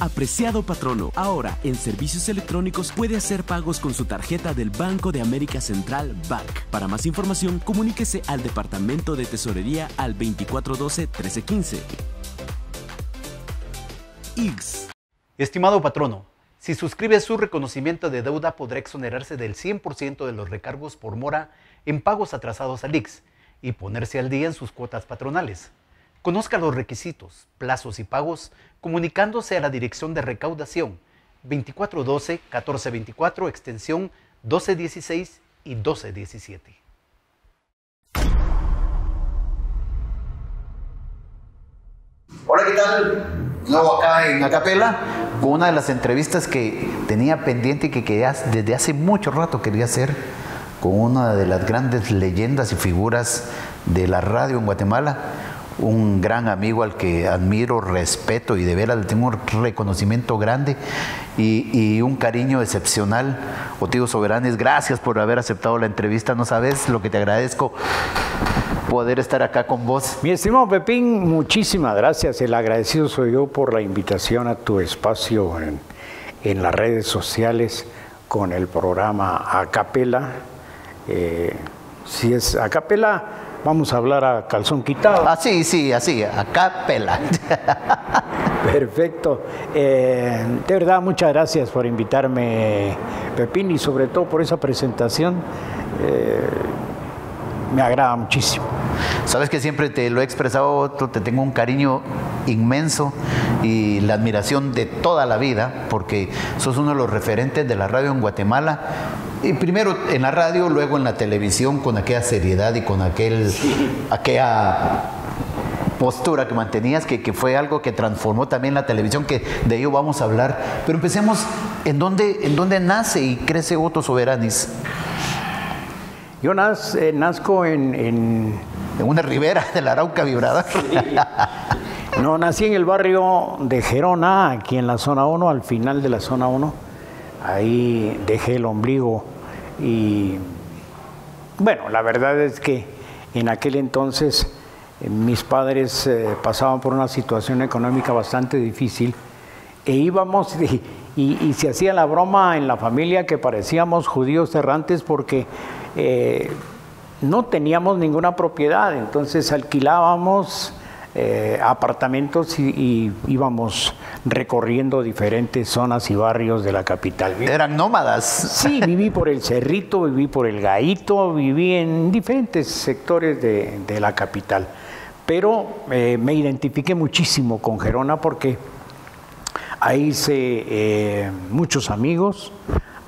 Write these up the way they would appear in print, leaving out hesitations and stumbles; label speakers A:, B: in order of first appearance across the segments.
A: Apreciado patrono, ahora en servicios electrónicos puede hacer pagos con su tarjeta del Banco de América Central BAC. Para más información, comuníquese al Departamento de Tesorería al 2412-1315. IGS.
B: Estimado patrono, si suscribe su reconocimiento de deuda podrá exonerarse del 100% de los recargos por mora en pagos atrasados al IGS y ponerse al día en sus cuotas patronales. Conozca los requisitos, plazos y pagos comunicándose a la Dirección de Recaudación 2412-1424, extensión 1216 y 1217. Hola, ¿qué tal? Nuevo acá en Acapela, con una de las entrevistas que tenía pendiente y que desde hace mucho rato quería hacer con una de las grandes leyendas y figuras de la radio en Guatemala. Un gran amigo al que admiro, respeto y de veras le tengo un reconocimiento grande y un cariño excepcional. Otilio Soberanes, gracias por haber aceptado la entrevista. No sabes lo que te agradezco poder estar acá con vos.
C: Mi estimado Pepín, muchísimas gracias. El agradecido soy yo por la invitación a tu espacio en las redes sociales con el programa Acapela. Si es Acapela, vamos a hablar a calzón quitado.
B: Sí, así, Acapela.
C: Perfecto. De verdad, muchas gracias por invitarme, Pepín, y sobre todo por esa presentación. Me agrada muchísimo.
B: Sabes que siempre te lo he expresado, te tengo un cariño inmenso y la admiración de toda la vida, porque sos uno de los referentes de la radio en Guatemala. Y primero en la radio, luego en la televisión, con aquella seriedad y con aquella postura que mantenías, que fue algo que transformó también la televisión, que de ello vamos a hablar. Pero empecemos, ¿en dónde nace y crece Otto Soberanis?
C: Yo nazco en
B: una ribera de la Arauca Vibrador.
C: Sí. No, nací en el barrio de Gerona, aquí en la zona 1, al final de la zona 1. Ahí dejé el ombligo y bueno, la verdad es que en aquel entonces mis padres pasaban por una situación económica bastante difícil e íbamos y se hacía la broma en la familia que parecíamos judíos errantes porque no teníamos ninguna propiedad, entonces alquilábamos apartamentos y íbamos recorriendo diferentes zonas y barrios de la capital.
B: ¿Eran nómadas?
C: Sí, viví por el Cerrito, viví por el Gaito, viví en diferentes sectores de la capital. Pero me identifiqué muchísimo con Gerona porque ahí hice muchos amigos,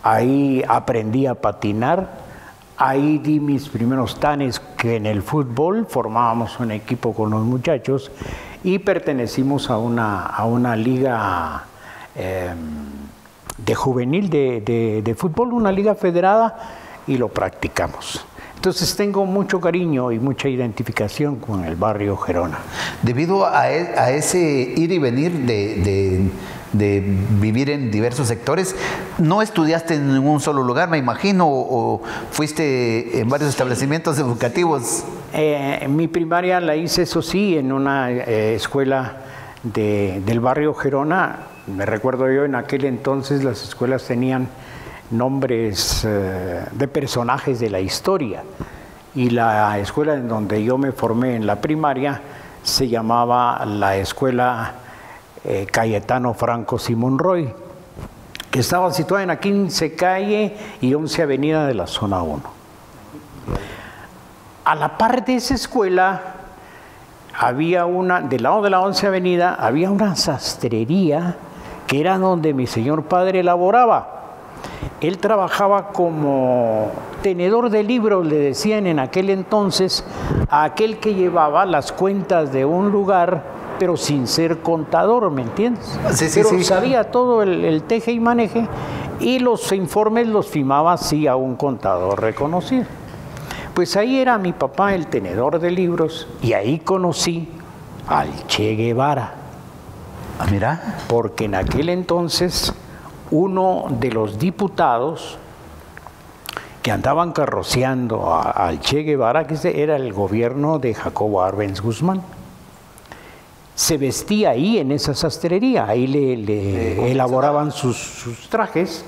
C: ahí aprendí a patinar. Ahí di mis primeros tanes que en el fútbol formábamos un equipo con los muchachos y pertenecimos a una liga de juvenil de fútbol, una liga federada, y lo practicamos. Entonces tengo mucho cariño y mucha identificación con el barrio Gerona.
B: Debido a ese ir y venir de vivir en diversos sectores, ¿no estudiaste en ningún solo lugar, me imagino, o fuiste en varios establecimientos educativos?
C: Mi primaria la hice, eso sí, en una escuela del barrio Gerona. Me recuerdo yo, en aquel entonces las escuelas tenían nombres de personajes de la historia, y la escuela en donde yo me formé en la primaria se llamaba la escuela Cayetano Franco Simón Roy, que estaba situada en la 15 calle y 11 avenida de la zona 1. A la par de esa escuela había del lado de la 11 avenida, había una sastrería que era donde mi señor padre laboraba. Él trabajaba como tenedor de libros, le decían en aquel entonces, a aquel que llevaba las cuentas de un lugar, pero sin ser contador, ¿me entiendes?
B: Sí,
C: pero
B: sí.
C: Sabía todo el teje y maneje, y los informes los firmaba sí a un contador reconocido. Pues ahí era mi papá el tenedor de libros, y ahí conocí al Che Guevara.
B: Ah, mira.
C: Porque en aquel entonces uno de los diputados que andaban carroceando al Che Guevara, que era el gobierno de Jacobo Arbenz Guzmán, se vestía ahí en esa sastrería, ahí le elaboraban sus trajes,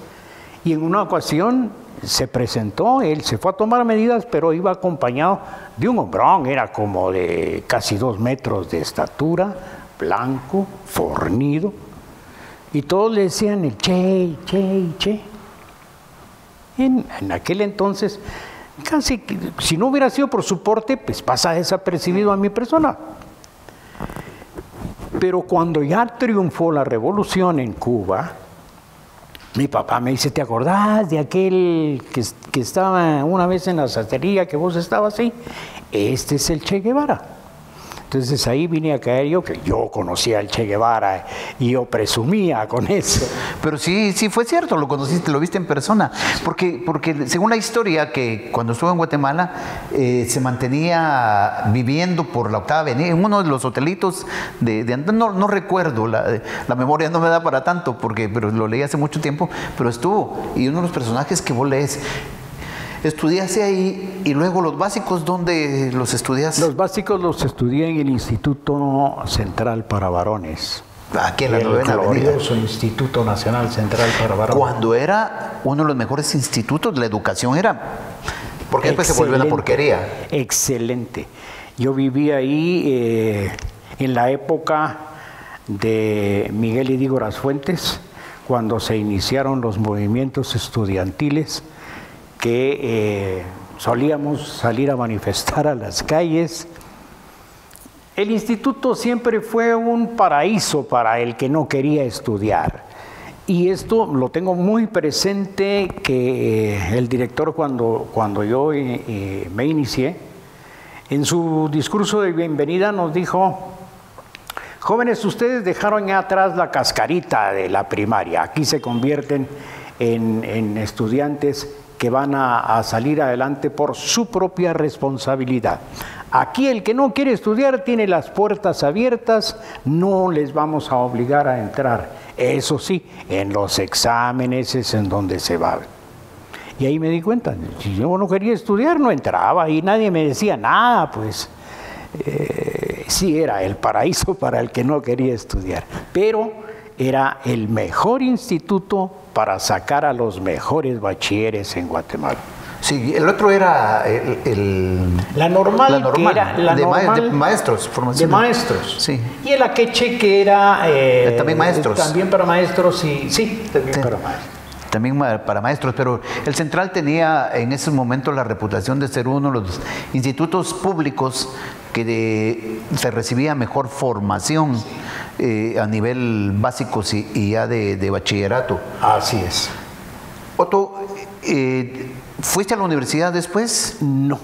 C: y en una ocasión se presentó, él se fue a tomar medidas, pero iba acompañado de un hombrón, era como de casi 2 metros de estatura, blanco, fornido, y todos le decían el Che, Che, Che. En aquel entonces, casi, si no hubiera sido por su porte, pues pasa desapercibido a mi persona. Pero cuando ya triunfó la revolución en Cuba, mi papá me dice, ¿te acordás de aquel que estaba una vez en la sastrería, que vos estabas ahí? Este es el Che Guevara. Entonces ahí vine a caer yo, que yo conocía al Che Guevara y yo presumía con eso.
B: Pero sí fue cierto, lo conociste, lo viste en persona. Porque según la historia, que cuando estuvo en Guatemala, se mantenía viviendo por la Octava Avenida, en uno de los hotelitos no recuerdo, la memoria no me da para tanto, pero lo leí hace mucho tiempo, pero estuvo. Y uno de los personajes que vos lees, estudiaste ahí, y luego los básicos, ¿dónde los estudiaste?
C: Los básicos los estudié en el Instituto Central para Varones.
B: Aquí en la Novena Avenida.
C: El glorioso Instituto Nacional Central para Varones.
B: Cuando era uno de los mejores institutos, la educación era... Porque después se volvió una porquería.
C: Excelente. Yo viví ahí en la época de Miguel Idígoras Fuentes, cuando se iniciaron los movimientos estudiantiles, que solíamos salir a manifestar a las calles. El instituto siempre fue un paraíso para el que no quería estudiar. Y esto lo tengo muy presente, que el director, cuando yo me inicié, en su discurso de bienvenida nos dijo: jóvenes, ustedes dejaron ya atrás la cascarita de la primaria, aquí se convierten en estudiantes que van a salir adelante por su propia responsabilidad. Aquí el que no quiere estudiar tiene las puertas abiertas, no les vamos a obligar a entrar. Eso sí, en los exámenes es en donde se va. Y ahí me di cuenta, si yo no quería estudiar no entraba y nadie me decía nada, pues sí era el paraíso para el que no quería estudiar. Pero era el mejor instituto para sacar a los mejores bachilleres en Guatemala.
B: Sí, el otro era
C: la normal,
B: de maestros, formación.
C: De maestros.
B: Sí.
C: Y el Akeche, que era...
B: también maestros.
C: También para maestros, y sí, también para maestros.
B: También para maestros, pero el Central tenía en ese momento la reputación de ser uno de los institutos públicos que se recibía mejor formación a nivel básico y ya de bachillerato.
C: Así es.
B: Otto, ¿fuiste a la universidad después?
C: No.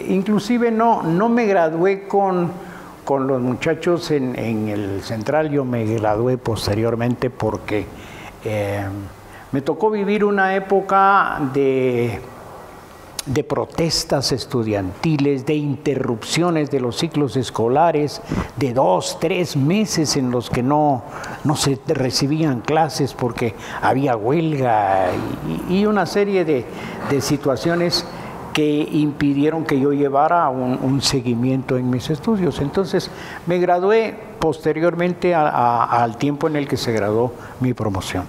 C: Inclusive no me gradué con los muchachos en el Central. Yo me gradué posteriormente porque me tocó vivir una época de protestas estudiantiles, de interrupciones de los ciclos escolares, de 2-3 meses en los que no se recibían clases porque había huelga y una serie de situaciones que impidieron que yo llevara un seguimiento en mis estudios. Entonces me gradué posteriormente al tiempo en el que se graduó mi promoción.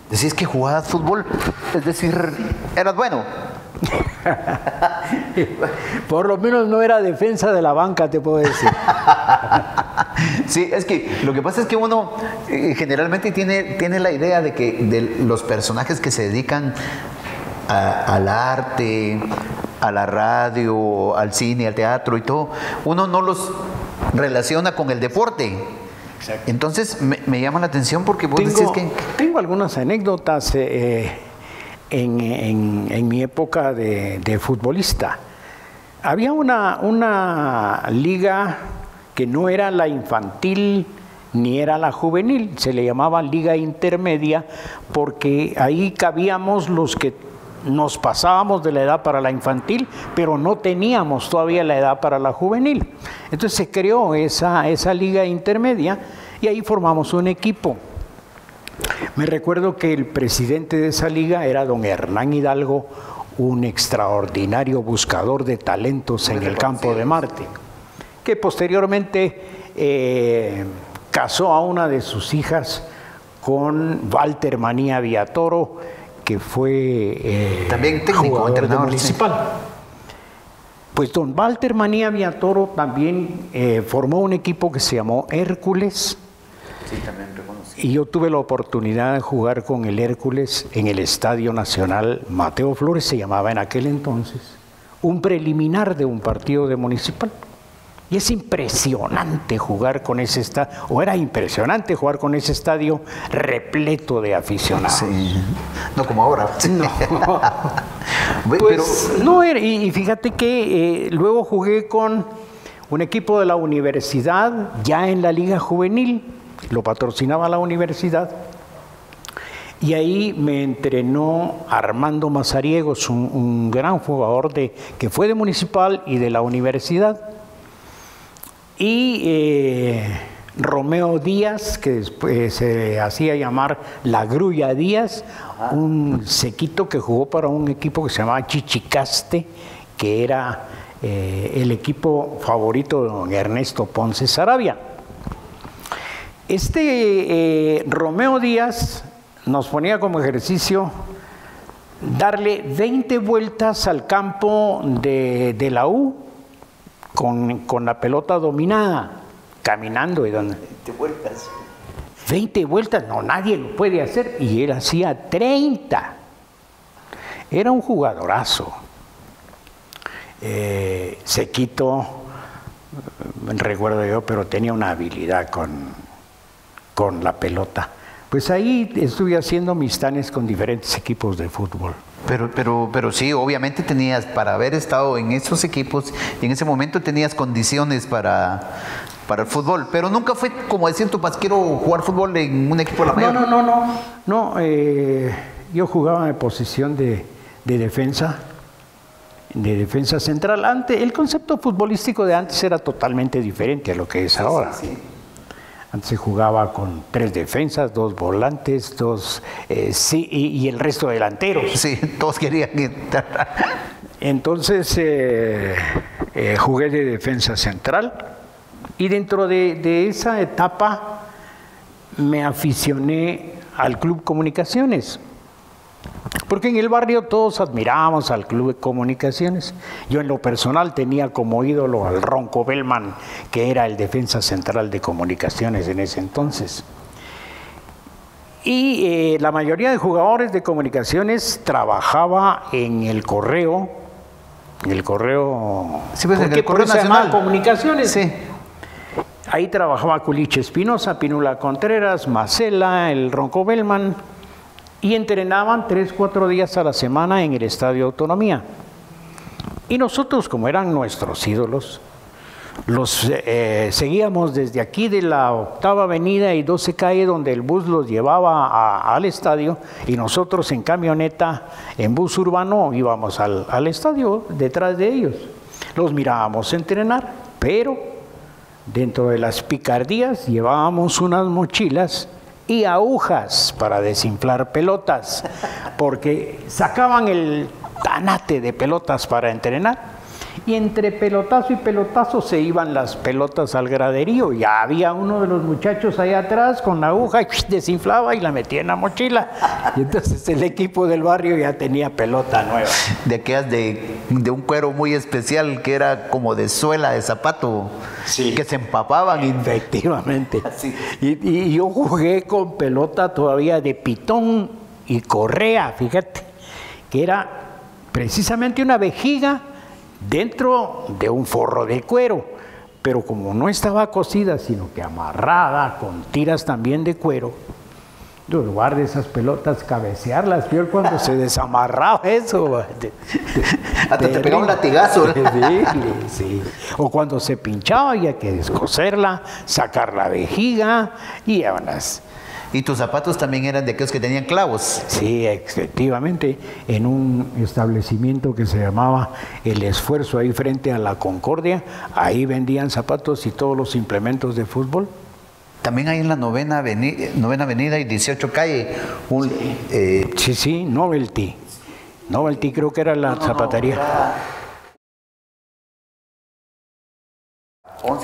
B: Decís que jugabas fútbol, es decir, eras bueno.
C: Por lo menos no era defensa de la banca, te puedo decir.
B: Sí, es que lo que pasa es que uno generalmente tiene la idea de los personajes que se dedican al arte, a la radio, al cine, al teatro y todo, uno no los relaciona con el deporte. Exacto. Entonces me llama la atención porque vos decís que...
C: Tengo algunas anécdotas en mi época de futbolista. Había una liga que no era la infantil ni era la juvenil, se le llamaba liga intermedia porque ahí cabíamos los que nos pasábamos de la edad para la infantil, pero no teníamos todavía la edad para la juvenil. Entonces se creó esa liga intermedia y ahí formamos un equipo. Me recuerdo que el presidente de esa liga era don Hernán Hidalgo, un extraordinario buscador de talentos en el campo de Marte. que posteriormente casó a una de sus hijas con Walter Manía Villatoro, que fue
B: también técnico, entrenador
C: municipal. Sí. Pues don Walter Manía Villatoro también formó un equipo que se llamó Hércules.
B: Sí, también reconocí.
C: Y yo tuve la oportunidad de jugar con el Hércules en el Estadio Nacional Mateo Flores, se llamaba en aquel entonces, un preliminar de un partido de Municipal. Y es impresionante jugar con ese estadio, o era impresionante jugar con ese estadio repleto de aficionados.
B: Sí. No como ahora.
C: No. Pues, no era, y fíjate que luego jugué con un equipo de la universidad, ya en la Liga Juvenil, lo patrocinaba la universidad, y ahí me entrenó Armando Mazariegos, un gran jugador que fue de Municipal y de la universidad. Y Romeo Díaz, que después se hacía llamar La Grulla Díaz, un sequito que jugó para un equipo que se llamaba Chichicaste, que era el equipo favorito de don Ernesto Ponce Saravia. Romeo Díaz nos ponía como ejercicio darle 20 vueltas al campo de la U, con la pelota dominada, caminando. Y
B: 20 vueltas.
C: 20 vueltas, no, nadie lo puede hacer. Y él hacía 30. Era un jugadorazo. Sequito, recuerdo yo, pero tenía una habilidad con la pelota. Pues ahí estuve haciendo amistades con diferentes equipos de fútbol.
B: Pero sí, obviamente tenías, para haber estado en esos equipos, y en ese momento tenías condiciones para el fútbol, pero nunca fue como decir tu papá, quiero jugar fútbol en un equipo de la mayor.
C: No, yo jugaba en posición de defensa central. El concepto futbolístico de antes era totalmente diferente a lo que es ahora. Sí. Antes se jugaba con 3 defensas, 2 volantes, y el resto delanteros.
B: Sí, todos querían entrar.
C: Entonces jugué de defensa central, y dentro de esa etapa me aficioné al Club Comunicaciones. Porque en el barrio todos admirábamos al Club de Comunicaciones. Yo en lo personal tenía como ídolo al Ronco Bellman, que era el defensa central de Comunicaciones en ese entonces. Y la mayoría de jugadores de Comunicaciones trabajaba en el correo. Sí, pues en el correo se llamaba Comunicaciones.
B: Sí.
C: Ahí trabajaba Culiche Espinosa, Pinula Contreras, Macela, el Ronco Bellman. Y entrenaban 3-4 días a la semana en el Estadio Autonomía. Y nosotros, como eran nuestros ídolos, los seguíamos desde aquí de la 8ª Avenida y 12 Calle, donde el bus los llevaba al estadio, y nosotros en camioneta, en bus urbano, íbamos al estadio detrás de ellos. Los mirábamos entrenar, pero dentro de las picardías llevábamos unas mochilas y agujas para desinflar pelotas, porque sacaban el tanate de pelotas para entrenar, y entre pelotazo y pelotazo se iban las pelotas al graderío. Ya había uno de los muchachos ahí atrás con la aguja, desinflaba y la metía en la mochila, y entonces el equipo del barrio ya tenía pelota nueva.
B: De aquellas de un cuero muy especial, que era como de suela de zapato, sí, que se empapaban.
C: Efectivamente. Y yo jugué con pelota todavía de pitón y correa, fíjate, que era precisamente una vejiga dentro de un forro de cuero, pero como no estaba cosida, sino que amarrada con tiras también de cuero, en lugar de esas pelotas cabecearlas, peor cuando se desamarraba eso.
B: Hasta te pegaba un latigazo.
C: Sí. O cuando se pinchaba, había que descoserla, sacar la vejiga y vámonos.
B: ¿Y tus zapatos también eran de aquellos que tenían clavos?
C: Sí, efectivamente, en un establecimiento que se llamaba El Esfuerzo, ahí frente a la Concordia, ahí vendían zapatos y todos los implementos de fútbol.
B: También hay en la 9ª Avenida y 18 Calle.
C: Sí, Novelty. Novelty creo que era la zapatería.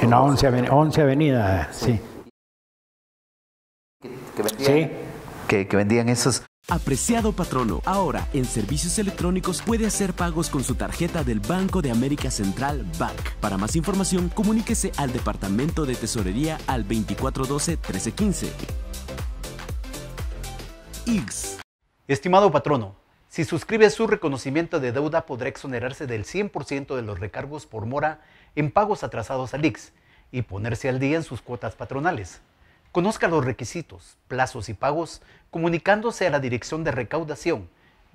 C: en la 11 Avenida, sí.
B: Que vendían,
C: Sí.
B: que vendían esos.
A: Apreciado patrono, ahora en servicios electrónicos puede hacer pagos con su tarjeta del Banco de América Central BAC. Para más información, comuníquese al Departamento de Tesorería al 2412-1315. IGS.
D: Estimado patrono, si suscribe su reconocimiento de deuda podrá exonerarse del 100% de los recargos por mora en pagos atrasados al IGS y ponerse al día en sus cuotas patronales. Conozca los requisitos, plazos y pagos comunicándose a la Dirección de Recaudación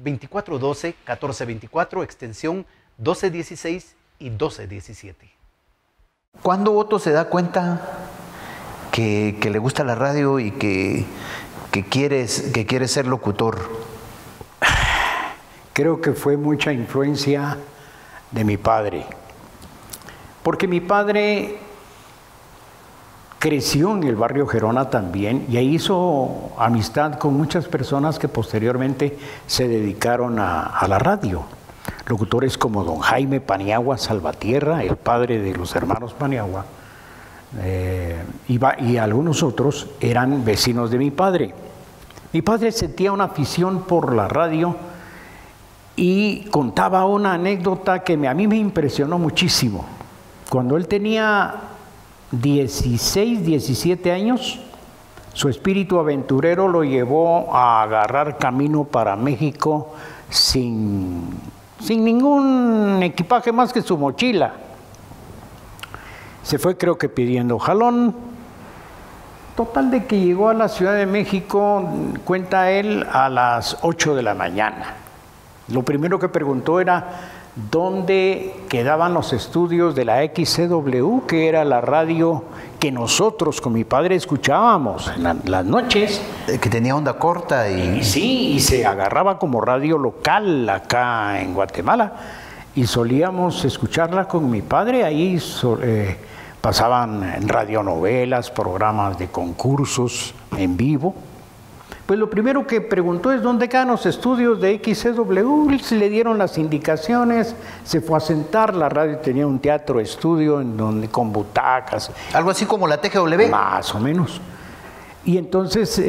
D: 2412-1424, extensión 1216 y 1217.
B: ¿Cuándo Otto se da cuenta que le gusta la radio y que quiere ser locutor?
C: Creo que fue mucha influencia de mi padre. Porque mi padre creció en el barrio Gerona también y ahí hizo amistad con muchas personas que posteriormente se dedicaron a la radio. Locutores como don Jaime Paniagua Salvatierra, el padre de los hermanos Paniagua, y algunos otros eran vecinos de mi padre. Mi padre sentía una afición por la radio y contaba una anécdota que a mí me impresionó muchísimo. Cuando él tenía 16, 17 años, su espíritu aventurero lo llevó a agarrar camino para México sin ningún equipaje más que su mochila. Se fue, creo que pidiendo jalón. Total de que llegó a la Ciudad de México, cuenta él, a las 8 de la mañana. Lo primero que preguntó era dónde quedaban los estudios de la XCW, que era la radio que nosotros con mi padre escuchábamos en las noches.
B: Que tenía onda corta y...
C: Sí, y se agarraba como radio local acá en Guatemala. Y solíamos escucharla con mi padre. Ahí pasaban radionovelas, programas de concursos en vivo. Pues lo primero que preguntó es dónde quedan los estudios de XCW. Se le dieron las indicaciones, se fue a sentar. La radio tenía un teatro estudio en donde con butacas.
B: Algo así como la TGW.
C: Más o menos. Y entonces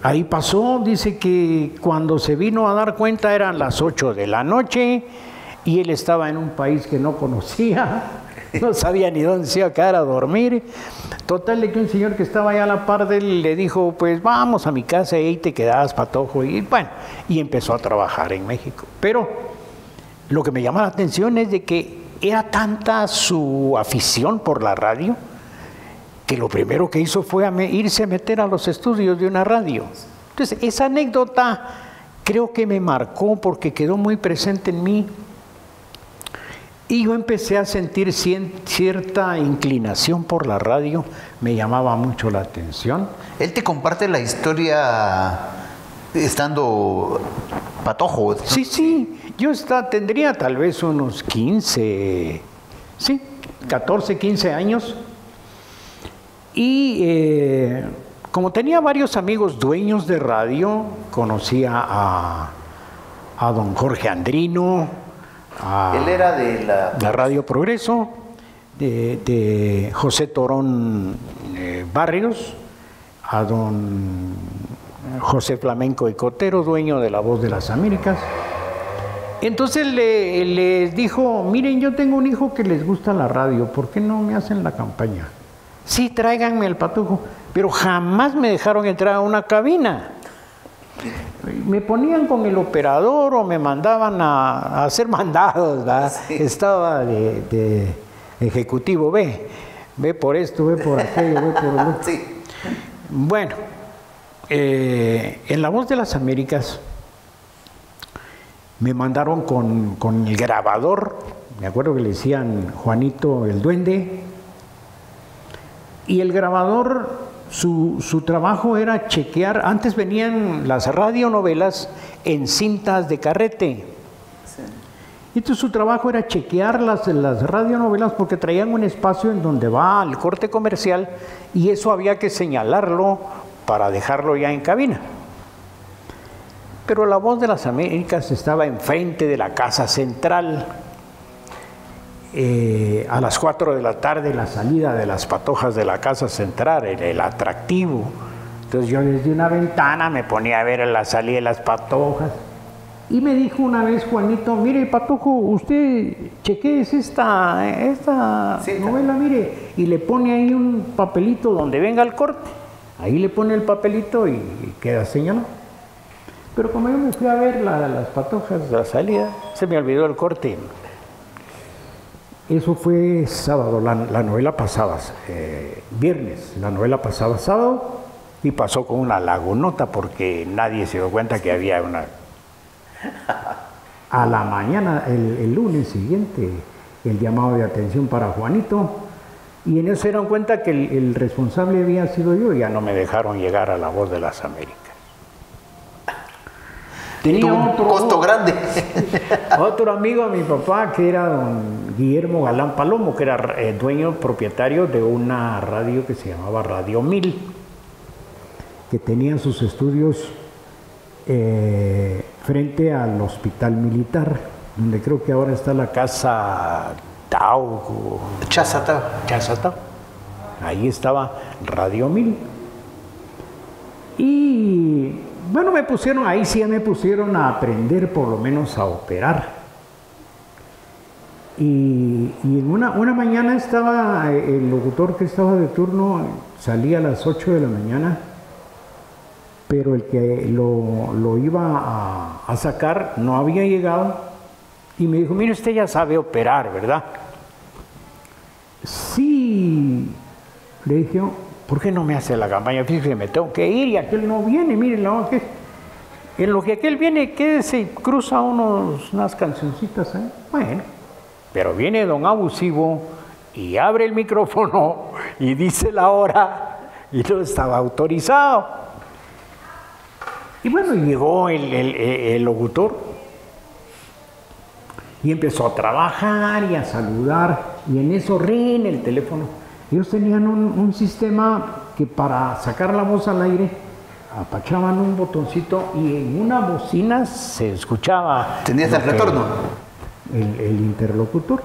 C: ahí pasó, dice que cuando se vino a dar cuenta eran las 8 de la noche y él estaba en un país que no conocía, no sabía ni dónde se iba a quedar a dormir. Total de que un señor que estaba allá a la par de él le dijo, pues vamos a mi casa y ahí te quedabas, patojo. Y bueno, y empezó a trabajar en México. Pero lo que me llama la atención es de que era tanta su afición por la radio que lo primero que hizo fue irse a meter a los estudios de una radio. Entonces, esa anécdota creo que me marcó porque quedó muy presente en mí. Y yo empecé a sentir cierta inclinación por la radio, me llamaba mucho la atención.
B: Él te comparte la historia estando patojo.
C: Sí, sí, yo tendría tal vez unos 14, 15 años. Y como tenía varios amigos dueños de radio, conocía a don Jorge Andrino.
B: Él era de
C: la Radio Progreso, de José Torón Barrios, a don José Flamenco y Cotero, dueño de La Voz de las Américas. Entonces les dijo, miren, yo tengo un hijo que les gusta la radio, ¿por qué no me hacen la campaña? Sí, tráiganme el patujo, pero jamás me dejaron entrar a una cabina. Me ponían con el operador o me mandaban a hacer mandados, ¿verdad? Sí. Estaba de ejecutivo, ve por esto, ve por aquello, ve por lo otro. Sí. Bueno, en La Voz de las Américas me mandaron con el grabador, me acuerdo que le decían Juanito el Duende, y el grabador... Su trabajo era chequear, antes venían las radionovelas en cintas de carrete. Sí. Entonces su trabajo era chequear las radionovelas porque traían un espacio en donde va el corte comercial y eso había que señalarlo para dejarlo ya en cabina. Pero La Voz de las Américas estaba enfrente de la Casa Central a las 4 de la tarde la salida de las patojas de la casa central, el atractivo. Entonces yo desde una ventana me ponía a ver la salida de las patojas. Y me dijo una vez Juanito, mire Patojo, usted chequees esta novela, mire, y le pone ahí un papelito donde venga el corte. Ahí le pone el papelito y queda señalado. Pero como yo me fui a ver las patojas, la salida, se me olvidó el corte. Eso fue sábado, la novela pasaba viernes, la novela pasaba sábado y pasó con una lagunota porque nadie se dio cuenta que había una... A la mañana, el lunes siguiente, el llamado de atención para Juanito, y en eso se dieron cuenta que el responsable había sido yo y ya no me dejaron llegar a La Voz de las Américas.
B: Tenía un costo grande.
C: Otro amigo de mi papá, que era don Guillermo Galán Palomo, que era dueño, propietario de una radio que se llamaba Radio 1000, que tenía sus estudios frente al hospital militar, donde creo que ahora está la casa Tau. Chazatao. Ahí estaba Radio 1000. Y bueno, me pusieron a aprender por lo menos a operar. Y en una mañana estaba el locutor que estaba de turno, salía a las 8 de la mañana, pero el que lo iba a sacar no había llegado y me dijo, mire, usted ya sabe operar, ¿verdad? Sí, le dije, ¿por qué no me hace la campaña? Fíjese, me tengo que ir y aquel no viene, mire, en lo que aquel viene, quédese y cruza unas cancioncitas ahí. Bueno, pero viene don Abusivo y abre el micrófono y dice la hora y no estaba autorizado. Y bueno, llegó el locutor y empezó a trabajar y a saludar, y en eso ring el teléfono. Ellos tenían un sistema que para sacar la voz al aire apachaban un botoncito y en una bocina se escuchaba.
B: ¿Tenías el retorno?
C: El interlocutor.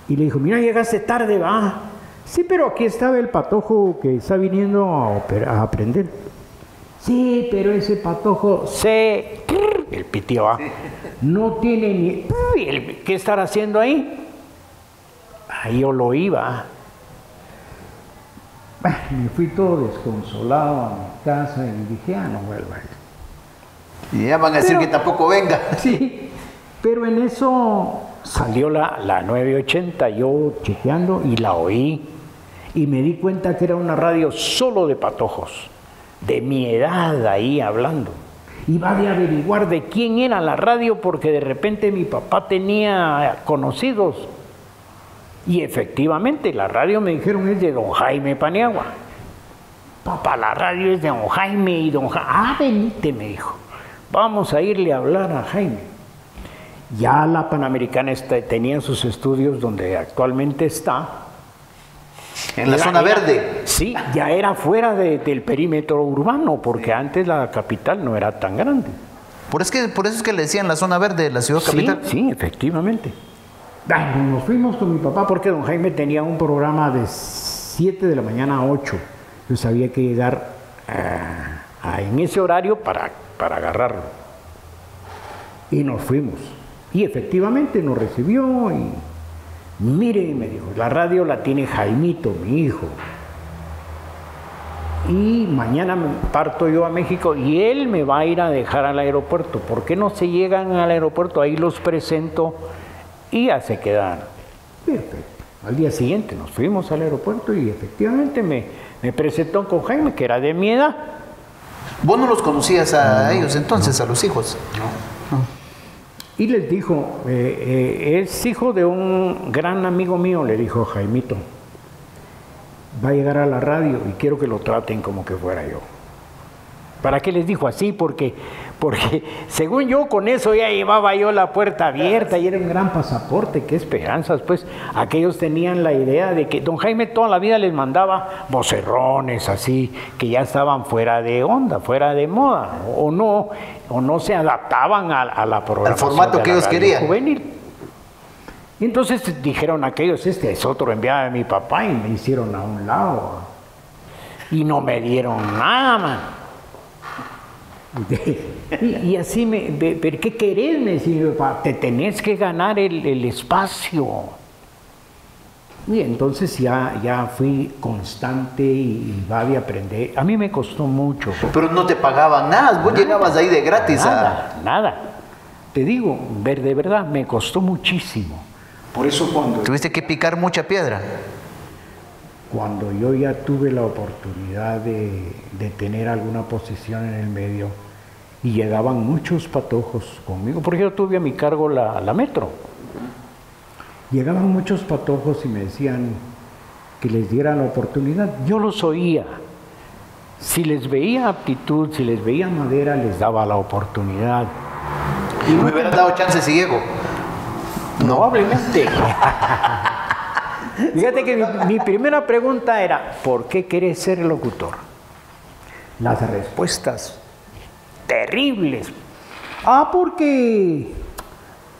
C: Y le dijo, mira, llegaste tarde, va. Sí, pero aquí estaba el Patojo que está viniendo a aprender. Sí, pero ese Patojo el pitío, ¿va? No tiene ni... ¿Qué estar haciendo ahí? Ahí yo lo iba. Me fui todo desconsolado a mi casa y dije, no vuelvo a ir.
B: Y ya van a decir que tampoco venga.
C: Sí, pero en eso salió la 980, yo chequeando y la oí. Y me di cuenta que era una radio solo de patojos, de mi edad ahí hablando. Iba a averiguar de quién era la radio porque de repente mi papá tenía conocidos. Y efectivamente la radio, me dijeron, es de don Jaime Paniagua. Papá, la radio es de don Jaime y don Jaime. Ah, venite, me dijo. Vamos a irle a hablar a Jaime. Ya la Panamericana tenía sus estudios donde actualmente está.
B: En la zona verde.
C: Sí, ya era fuera del perímetro urbano, porque antes la capital no era tan grande.
B: Por eso es que le decían la zona verde de la ciudad capital.
C: Sí, efectivamente. Nos fuimos con mi papá porque don Jaime tenía un programa de 7 de la mañana a 8. Entonces había que llegar en ese horario para agarrarlo. Y nos fuimos. Y efectivamente nos recibió y... Mire, me dijo, la radio la tiene Jaimito, mi hijo. Y mañana parto yo a México y él me va a ir a dejar al aeropuerto. ¿Por qué no se llegan al aeropuerto? Ahí los presento y ya se quedan. Perfecto. Al día siguiente nos fuimos al aeropuerto y efectivamente me presentó con Jaime, que era de mi edad.
B: ¿Vos no los conocías a ellos entonces, a los hijos?
C: No. Y les dijo, es hijo de un gran amigo mío, le dijo Jaimito. Va a llegar a la radio y quiero que lo traten como que fuera yo. ¿Para qué les dijo así? Porque según yo con eso ya llevaba yo la puerta abierta y era un gran pasaporte. Qué esperanzas, pues. Aquellos tenían la idea de que don Jaime toda la vida les mandaba vocerrones así, que ya estaban fuera de onda, fuera de moda, o no se adaptaban a la programación,
B: al formato que ellos querían.
C: Juvenil. Y entonces dijeron aquellos, este es otro enviado de mi papá, y me hicieron a un lado. Y no me dieron nada, man. Y así ¿pero qué querés? Me decía mi papá, te tenés que ganar el espacio. Y entonces ya fui constante y va a aprender. A mí me costó mucho.
B: Pero no te pagaban nada, vos llegabas ahí de gratis.
C: Nada. Te digo, de verdad, me costó muchísimo. Por eso
B: ¿Tuviste que picar mucha piedra?
C: Cuando yo ya tuve la oportunidad de tener alguna posición en el medio, y llegaban muchos patojos conmigo, porque yo tuve a mi cargo la metro. Llegaban muchos patojos y me decían que les diera la oportunidad. Yo los oía. Si les veía aptitud, si les veía madera, les daba la oportunidad.
B: ¿Y me hubieran dado chance si llego?
C: Probablemente. Fíjate que mi primera pregunta era, ¿por qué querés ser locutor? Las respuestas terribles. Porque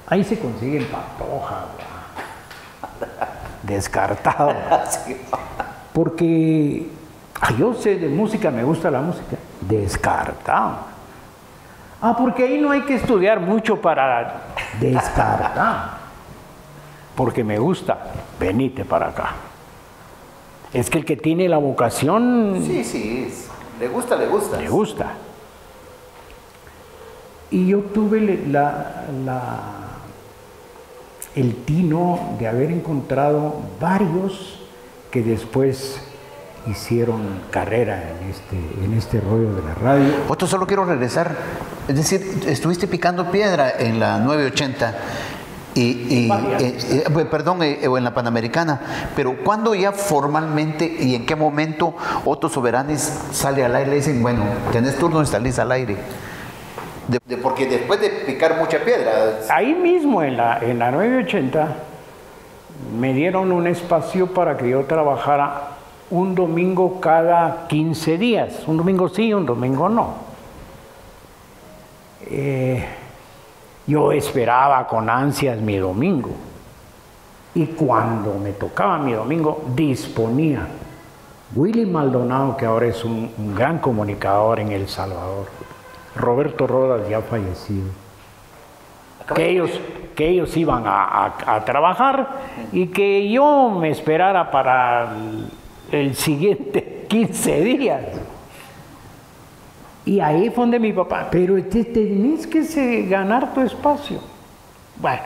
C: ahí se consiguen patojas. Descartado. Porque yo sé de música, me gusta la música. Descartado. Porque ahí no hay que estudiar mucho para descartar. Porque me gusta, venite para acá. Es que el que tiene la vocación...
B: Sí, le gusta.
C: Le gusta. Y yo tuve el tino de haber encontrado varios que después hicieron carrera en este rollo de la radio.
B: Otro solo quiero regresar. Es decir, estuviste picando piedra en la 980 o en la Panamericana, pero ¿cuándo ya formalmente y en qué momento Otto Soberanis sale al aire y le dicen, bueno, tenés turno y salís al aire? Porque después de picar mucha piedra...
C: Ahí mismo en la 980 me dieron un espacio para que yo trabajara un domingo cada 15 días. Un domingo sí, un domingo no. Yo esperaba con ansias mi domingo. Y cuando me tocaba mi domingo, disponía. Willy Maldonado, que ahora es un gran comunicador en El Salvador. Roberto Rodas, ya fallecido. Que ellos iban a trabajar y que yo me esperara para el siguiente 15 días. Y ahí fue donde mi papá, pero tenés que ganar tu espacio. Bueno,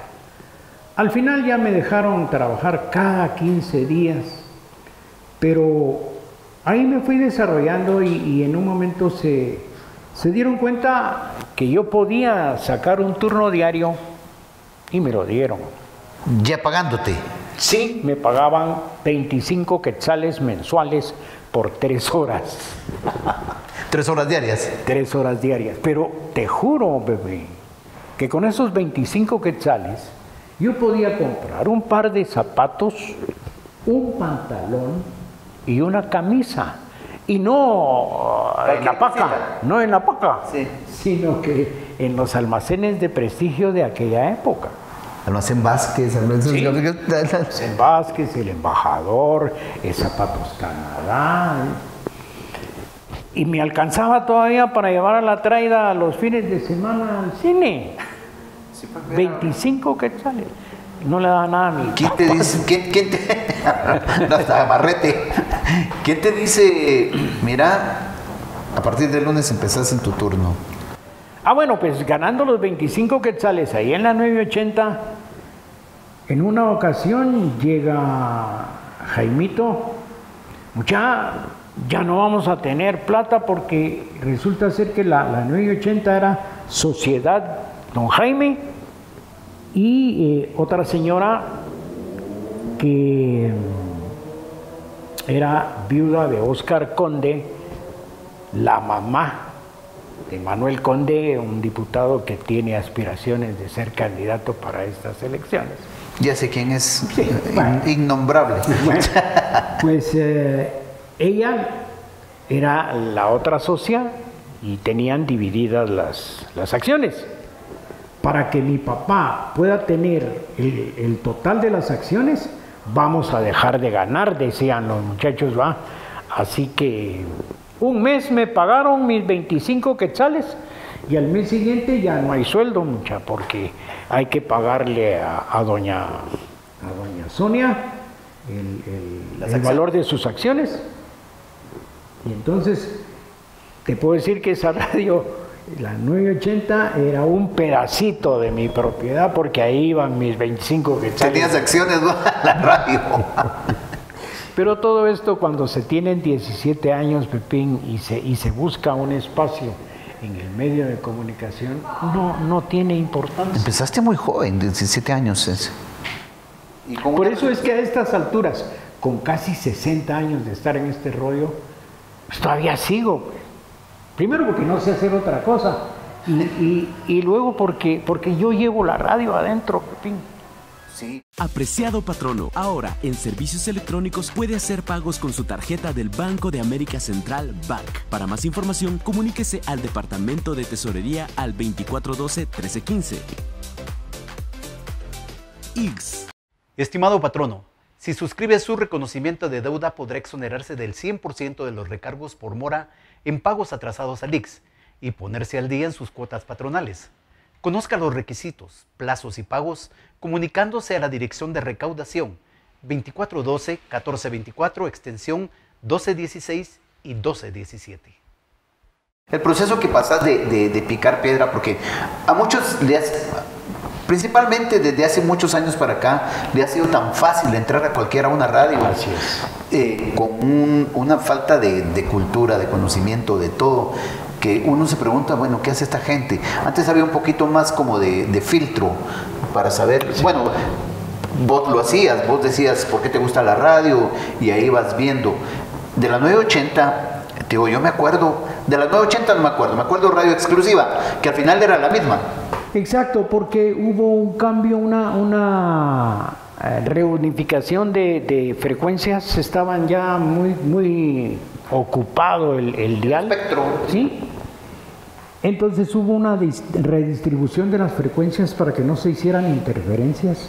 C: al final ya me dejaron trabajar cada 15 días, pero ahí me fui desarrollando y en un momento se dieron cuenta que yo podía sacar un turno diario y me lo dieron.
B: ¿Ya pagándote?
C: Sí, me pagaban 25 quetzales mensuales por 3 horas.
B: 3 horas diarias.
C: 3 horas diarias. Pero te juro, bebé, que con esos 25 quetzales yo podía comprar un par de zapatos, un pantalón y una camisa. Y no en la paca,
B: sí,
C: sino que en los almacenes de prestigio de aquella época.
B: Almacén Vázquez,
C: Almacén Vázquez, El Embajador, Zapatos Canadá. Y me alcanzaba todavía para llevar a la traída los fines de semana al cine. Sí, 25 quetzales. No le daba nada a mí.
B: ¿Quién te dice? ¿Quién te... No, hasta amarrete. ¿Quién te dice, mira, a partir del lunes empezás en tu turno?
C: Bueno, pues ganando los 25 quetzales ahí en la 980, en una ocasión llega Jaimito, ya no vamos a tener plata porque resulta ser que la 980 era Sociedad Don Jaime y otra señora que era viuda de Óscar Conde, la mamá de Manuel Conde, un diputado que tiene aspiraciones de ser candidato para estas elecciones.
B: Ya sé quién es, sí, bueno, innombrable.
C: Bueno, pues ella era la otra socia y tenían divididas las acciones. para que mi papá pueda tener el total de las acciones, vamos a dejar de ganar, decían los muchachos, ¿va? Así que un mes me pagaron mis 25 quetzales y al mes siguiente ya no hay sueldo, mucha, porque hay que pagarle a doña Sonia el valor de sus acciones. Y entonces te puedo decir que esa radio, la 980, era un pedacito de mi propiedad porque ahí iban mis 25 quetzales.
B: Tenías acciones, ¿no? La radio.
C: Pero todo esto cuando se tienen 17 años, Pepín, y se busca un espacio en el medio de comunicación, no tiene importancia.
B: Empezaste muy joven, 17 años.
C: Por eso es que a estas alturas, con casi 60 años de estar en este rollo, pues todavía sigo. Primero porque no sé hacer otra cosa y luego porque yo llevo la radio adentro, Pepín.
B: Sí.
A: Apreciado patrono, ahora en servicios electrónicos puede hacer pagos con su tarjeta del Banco de América Central BAC. Para más información, comuníquese al Departamento de Tesorería al 2412-1315. IGS.
D: Estimado patrono, si suscribe su reconocimiento de deuda podrá exonerarse del 100% de los recargos por mora en pagos atrasados al IGS y ponerse al día en sus cuotas patronales. Conozca los requisitos, plazos y pagos comunicándose a la Dirección de Recaudación 2412-1424, extensión 1216 y 1217.
B: El proceso que pasas de picar piedra, porque a muchos principalmente desde hace muchos años para acá, le ha sido tan fácil entrar a cualquiera una radio.
C: Así es.
B: Con una falta de cultura, de conocimiento, de todo, que uno se pregunta, bueno, ¿qué hace esta gente? Antes había un poquito más como de filtro para saber, sí. Bueno, vos lo hacías, vos decías por qué te gusta la radio y ahí vas viendo. De la 980, te digo, yo me acuerdo, de la 980 no me acuerdo Radio Exclusiva, que al final era la misma.
C: Exacto, porque hubo un cambio, una reunificación de frecuencias, estaban ya muy ocupado el dial.
B: Espectro.
C: Sí. Entonces hubo una redistribución de las frecuencias para que no se hicieran interferencias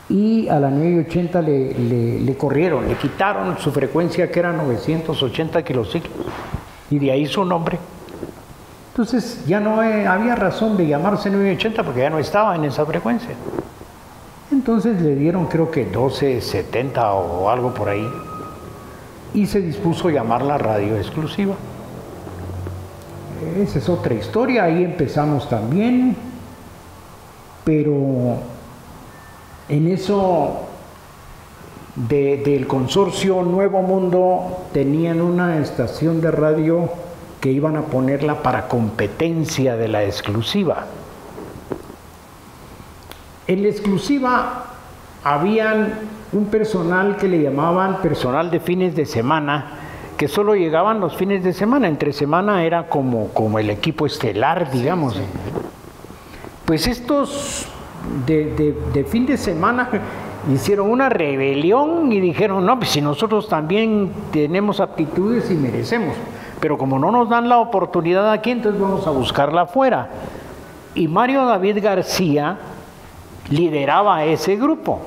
C: y a la 980 le corrieron, le quitaron su frecuencia que era 980 kilociclos y de ahí su nombre. Entonces ya no había razón de llamarse 980 porque ya no estaba en esa frecuencia. Entonces le dieron creo que 1270 o algo por ahí y se dispuso llamarla Radio Exclusiva. Esa es otra historia, ahí empezamos también, pero en eso del consorcio Nuevo Mundo tenían una estación de radio que iban a ponerla para competencia de la exclusiva. En la exclusiva habían un personal que le llamaban personal de fines de semana, que solo llegaban los fines de semana, entre semana era como el equipo estelar, digamos. Sí, sí. Pues estos de fin de semana hicieron una rebelión y dijeron, no, pues si nosotros también tenemos aptitudes y merecemos, pero como no nos dan la oportunidad aquí, entonces vamos a buscarla afuera. Y Mario David García lideraba ese grupo.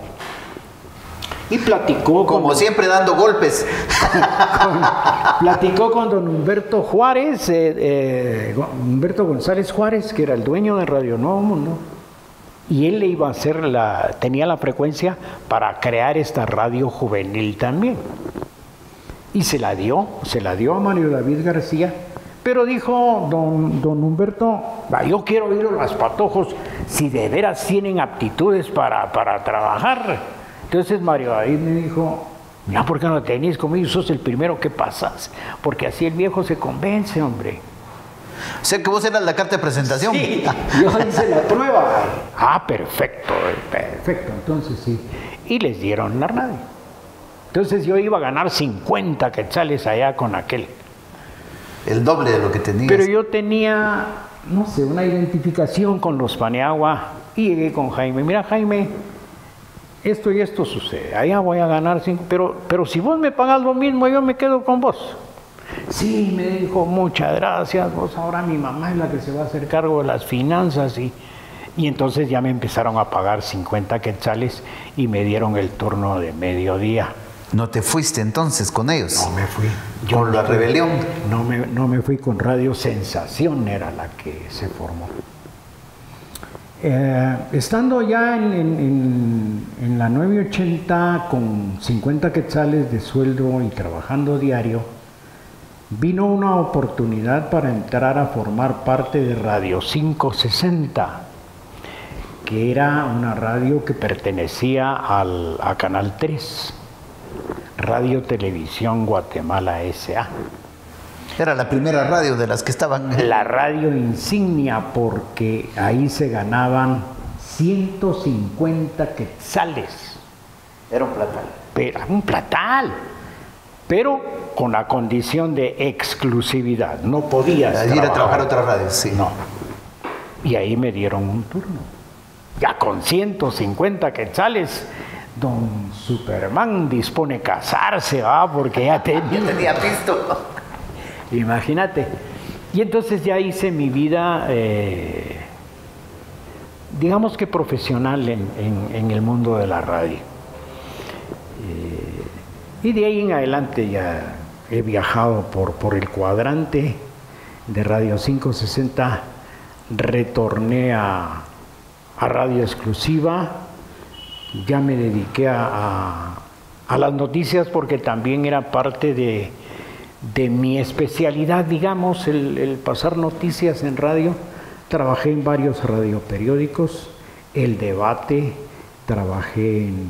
C: Y platicó
B: como siempre dando golpes.
C: Platicó con don Humberto Juárez, Humberto González Juárez, que era el dueño de Radio Nuevo Mundo, y él le iba a hacer tenía la frecuencia para crear esta radio juvenil también. Y se la dio a Mario David García, pero dijo don Humberto, yo quiero oír a los patojos si de veras tienen aptitudes para trabajar. Entonces Mario David me dijo, no, ¿por qué no tenés conmigo? Sos el primero que pasas, porque así el viejo se convence, hombre.
B: O sea que vos eras la carta de presentación.
C: Sí, yo hice la prueba. Perfecto. Entonces sí. Y les dieron la radio. Entonces yo iba a ganar 50 quetzales allá con aquel.
B: El doble de lo que tenías.
C: Pero yo tenía, no sé, una identificación con los Paniagua y llegué con Jaime. Mira, Jaime, esto y esto sucede. Allá voy a ganar 5, pero si vos me pagas lo mismo, yo me quedo con vos. Sí, me dijo, muchas gracias, vos ahora mi mamá es la que se va a hacer cargo de las finanzas Y entonces ya me empezaron a pagar 50 quetzales y me dieron el turno de mediodía.
B: ¿No te fuiste entonces con ellos?
C: No me fui.
B: ¿Con la rebelión?
C: No me fui con Radio Sensación, era la que se formó. Estando ya en la 980 con 50 quetzales de sueldo y trabajando diario, vino una oportunidad para entrar a formar parte de Radio 560, que era una radio que pertenecía a Canal 3, Radio Televisión Guatemala S.A.
B: Era la primera radio de las que estaban.
C: La radio insignia, porque ahí se ganaban 150 quetzales.
B: Era un platal.
C: Pero, un platal. Pero con la condición de exclusividad. No podías
B: ir a trabajar a otra radio, sí.
C: No. Y ahí me dieron un turno. Ya con 150 quetzales, don Superman dispone casarse, ¿va? Porque ya tenía
B: visto.
C: Imagínate. Y entonces ya hice mi vida, digamos que profesional en el mundo de la radio. Y de ahí en adelante ya he viajado por el cuadrante de Radio 560, retorné a Radio Exclusiva, ya me dediqué a las noticias porque también era parte de mi especialidad, digamos, el pasar noticias en radio. Trabajé en varios radioperiódicos, El Debate, trabajé en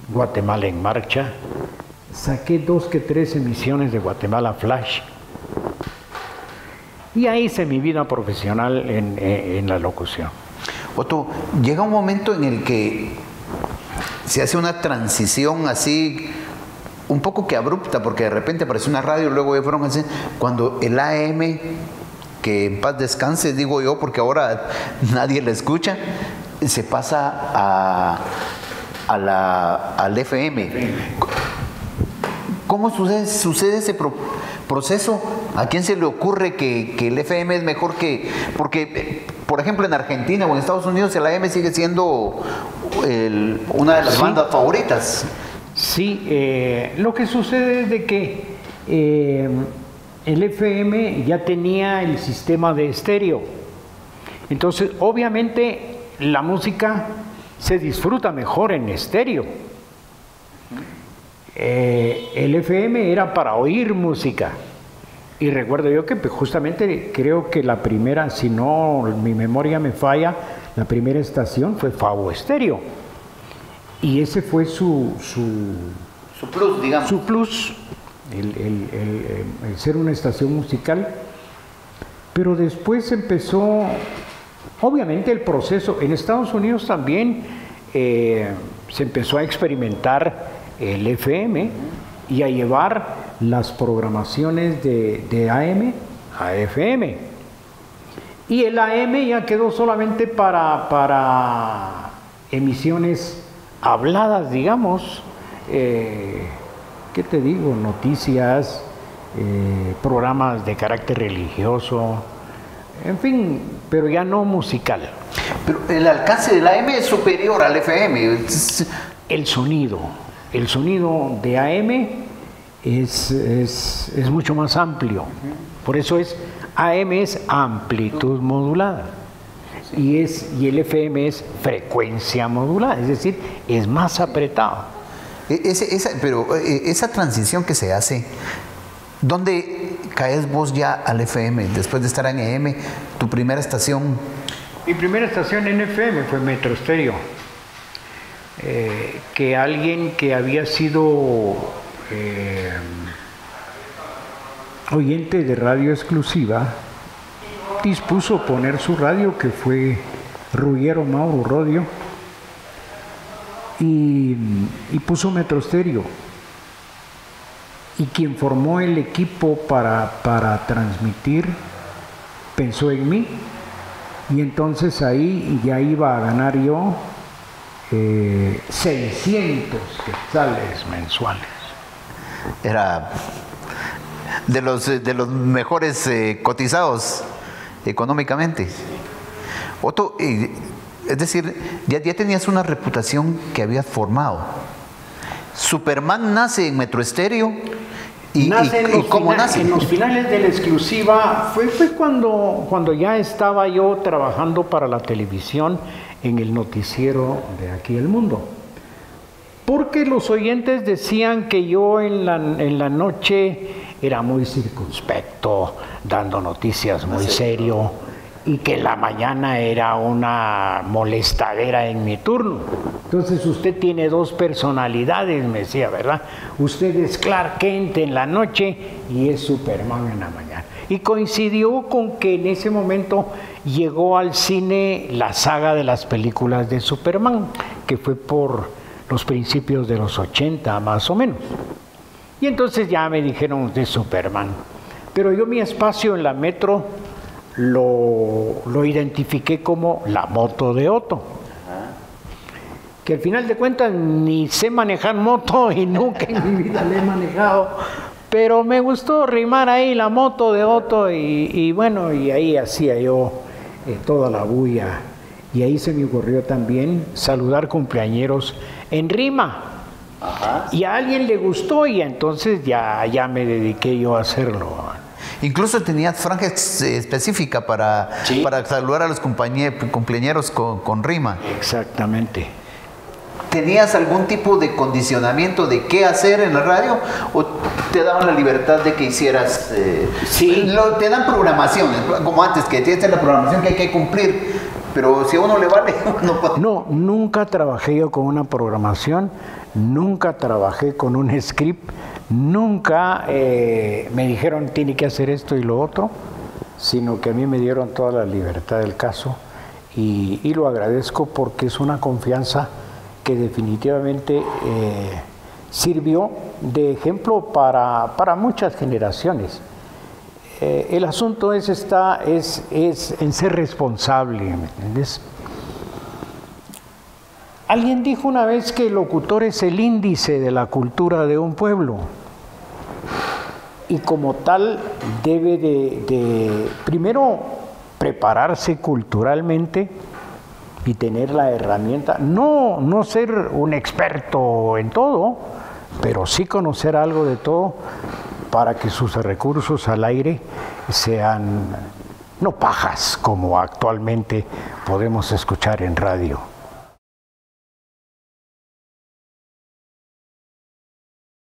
C: Guatemala en Marcha, saqué 2 que 3 emisiones de Guatemala Flash y ahí hice mi vida profesional en la locución.
B: Otto, llega un momento en el que se hace una transición así un poco que abrupta, porque de repente apareció una radio, luego fueron así, cuando el AM, que en paz descanse, digo yo, porque ahora nadie la escucha, se pasa al FM. ¿Cómo sucede ese proceso? ¿A quién se le ocurre que el FM es mejor que...? Porque, por ejemplo, en Argentina o en Estados Unidos el AM sigue siendo una de las bandas favoritas.
C: Sí, lo que sucede es de que el FM ya tenía el sistema de estéreo. Entonces, obviamente, la música se disfruta mejor en estéreo. El FM era para oír música. Y recuerdo yo que justamente creo que la primera, si no mi memoria me falla, la primera estación fue Favo Estéreo. Y ese fue su
B: plus, digamos.
C: Su plus, el ser una estación musical. Pero después empezó, obviamente, el proceso. En Estados Unidos también se empezó a experimentar el FM y a llevar las programaciones de AM a FM. Y el AM ya quedó solamente para emisiones habladas, digamos, ¿qué te digo? Noticias, programas de carácter religioso, en fin, pero ya no musical.
B: Pero el alcance del AM es superior al FM.
C: El sonido de AM es mucho más amplio. Por eso AM es amplitud modulada. Y el FM es frecuencia modulada, es decir, es más apretado.
B: Pero esa transición que se hace, ¿dónde caes vos ya al FM después de estar en AM? ¿Tu primera estación?
C: Mi primera estación en FM fue Metro Estéreo, que alguien que había sido oyente de Radio Exclusiva dispuso poner su radio, que fue Ruggiero Mauro Rodio, y puso Metro Estéreo. Y quien formó el equipo para transmitir pensó en mí, y entonces ahí ya iba a ganar yo 600 quetzales mensuales.
B: Era de los mejores cotizados económicamente. Otto, Es decir, ya tenías una reputación que habías formado. Superman nace en Metro Estéreo. ¿Y cómo nace?
C: En los finales de la exclusiva fue cuando ya estaba yo trabajando para la televisión en el noticiero de Aquí el Mundo. Porque los oyentes decían que yo en la noche era muy circunspecto, dando noticias muy serio, y que la mañana era una molestadera en mi turno. Entonces usted tiene dos personalidades, me decía, ¿verdad? Usted es Clark Kent en la noche y es Superman en la mañana. Y coincidió con que en ese momento llegó al cine la saga de las películas de Superman, que fue por los principios de los 80 más o menos. Y entonces ya me dijeron de Superman. Pero yo mi espacio en la Metro lo identifiqué como la moto de Otto. Que al final de cuentas ni sé manejar moto y nunca en mi vida la he manejado, pero me gustó rimar ahí la moto de Otto y bueno, y ahí hacía yo toda la bulla. Y ahí se me ocurrió también saludar cumpleañeros en rima. Ajá. Y a alguien le gustó y entonces ya me dediqué yo a hacerlo.
B: Incluso tenías franja específica para saludar a los cumpleañeros con rima.
C: Exactamente.
B: ¿Tenías algún tipo de condicionamiento de qué hacer en la radio o te daban la libertad de que hicieras?
C: Sí.
B: Te dan programaciones, como antes, que tienes la programación que hay que cumplir, pero si a uno le vale, no puede.
C: No, nunca trabajé yo con una programación, nunca trabajé con un script, nunca me dijeron tiene que hacer esto y lo otro, sino que a mí me dieron toda la libertad del caso y lo agradezco porque es una confianza que definitivamente sirvió de ejemplo para muchas generaciones. El asunto es en ser responsable, ¿me entiendes? Alguien dijo una vez que el locutor es el índice de la cultura de un pueblo y como tal debe de primero prepararse culturalmente y tener la herramienta, no ser un experto en todo, pero sí conocer algo de todo para que sus recursos al aire sean no pajas como actualmente podemos escuchar en radio.